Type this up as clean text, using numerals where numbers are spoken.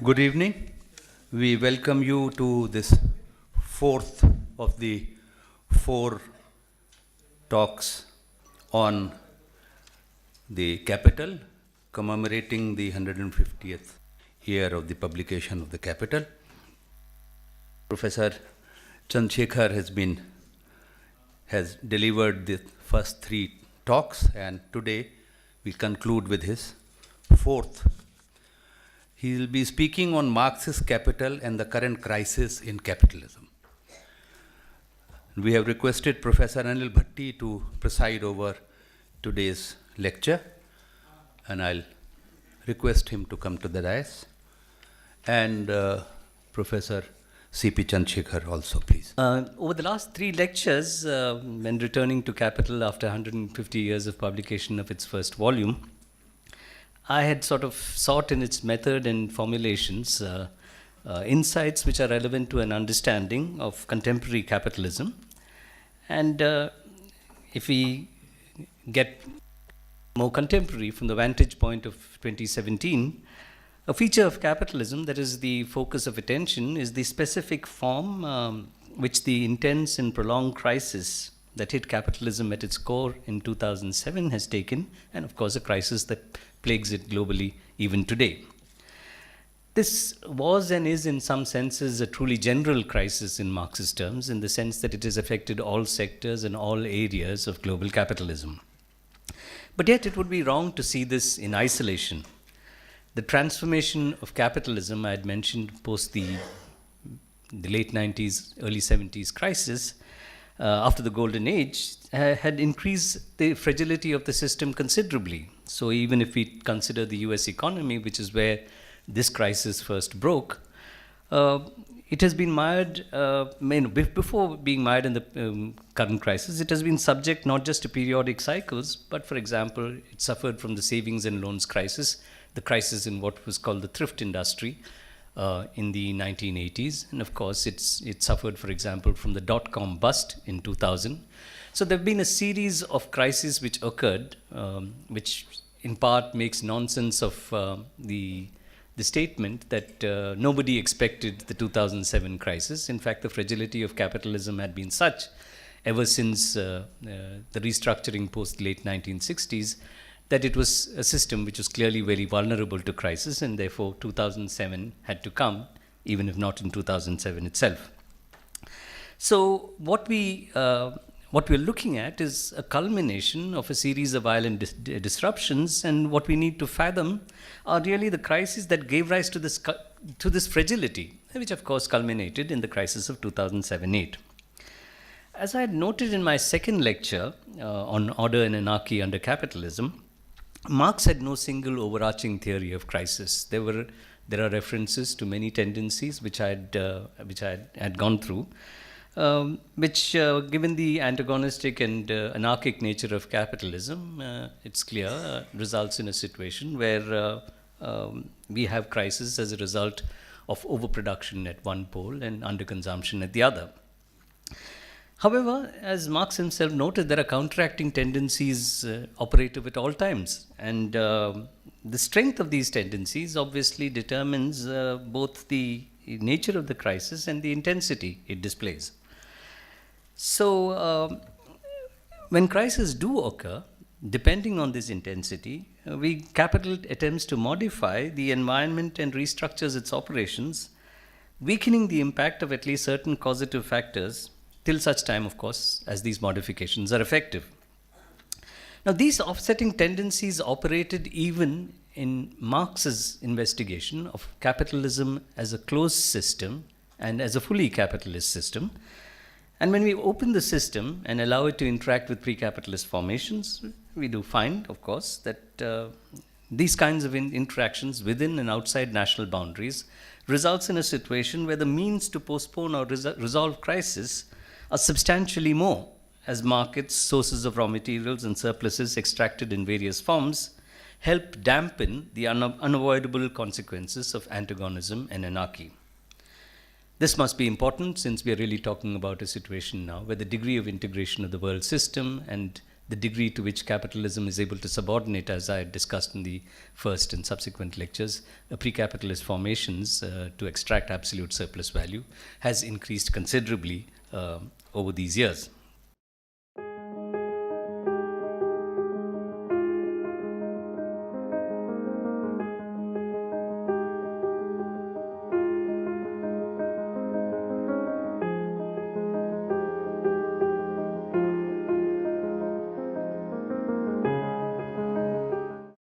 Good evening. We welcome you to this fourth of the 4 talks on the Capital, commemorating the 150th year of the publication of the Capital. Professor Chandrasekhar has delivered the first 3 talks, and today we conclude with his 4th. He will be speaking on Marx's Capital and the current crisis in capitalism. We have requested Professor Anil Bhatti to preside over today's lecture, and I'll request him to come to the dais. And Professor C.P. Chandrasekhar also, please. Over the last 3 lectures, when returning to Capital after 150 years of publication of its first volume, I had sort of sought in its method and formulations insights which are relevant to an understanding of contemporary capitalism. And if we get more contemporary from the vantage point of 2017, a feature of capitalism that is the focus of attention is the specific form which the intense and prolonged crisis that hit capitalism at its core in 2007 has taken, and of course a crisis that plagues it globally even today. This was and is in some senses a truly general crisis in Marxist terms, in the sense that it has affected all sectors and all areas of global capitalism. But yet it would be wrong to see this in isolation. The transformation of capitalism I had mentioned post the late 90s, early 70s crisis, after the golden age, had increased the fragility of the system considerably. So even if we consider the US economy, which is where this crisis first broke, it has been mired, before being mired in the current crisis, it has been subject not just to periodic cycles, but for example, it suffered from the savings and loans crisis, the crisis in what was called the thrift industry, in the 1980s, and of course it suffered, for example, from the dot-com bust in 2000. So there have been a series of crises which occurred, which in part makes nonsense of the statement that nobody expected the 2007 crisis. In fact, the fragility of capitalism had been such ever since the restructuring post late 1960s, that it was a system which was clearly very vulnerable to crisis, and therefore 2007 had to come, even if not in 2007 itself. So what we're looking at is a culmination of a series of violent disruptions, and what we need to fathom are really the crises that gave rise to this fragility, which of course culminated in the crisis of 2007-8. As I had noted in my second lecture on Order and Anarchy under Capitalism, Marx had no single overarching theory of crisis. There are references to many tendencies which I had gone through, which, given the antagonistic and anarchic nature of capitalism, it's clear, results in a situation where we have crisis as a result of overproduction at one pole and underconsumption at the other. However, as Marx himself noted, there are counteracting tendencies operative at all times, and the strength of these tendencies obviously determines both the nature of the crisis and the intensity it displays. So, when crises do occur, depending on this intensity, capital attempts to modify the environment and restructures its operations, weakening the impact of at least certain causative factors, till such time, of course, as these modifications are effective. Now, these offsetting tendencies operated even in Marx's investigation of capitalism as a closed system and as a fully capitalist system. And when we open the system and allow it to interact with pre-capitalist formations, we do find, of course, that these kinds of interactions within and outside national boundaries results in a situation where the means to postpone or resolve crisis are substantially more, as markets, sources of raw materials and surpluses extracted in various forms help dampen the unavoidable consequences of antagonism and anarchy. This must be important, since we are really talking about a situation now where the degree of integration of the world system and the degree to which capitalism is able to subordinate, as I discussed in the first and subsequent lectures, pre-capitalist formations to extract absolute surplus value has increased considerably over these years.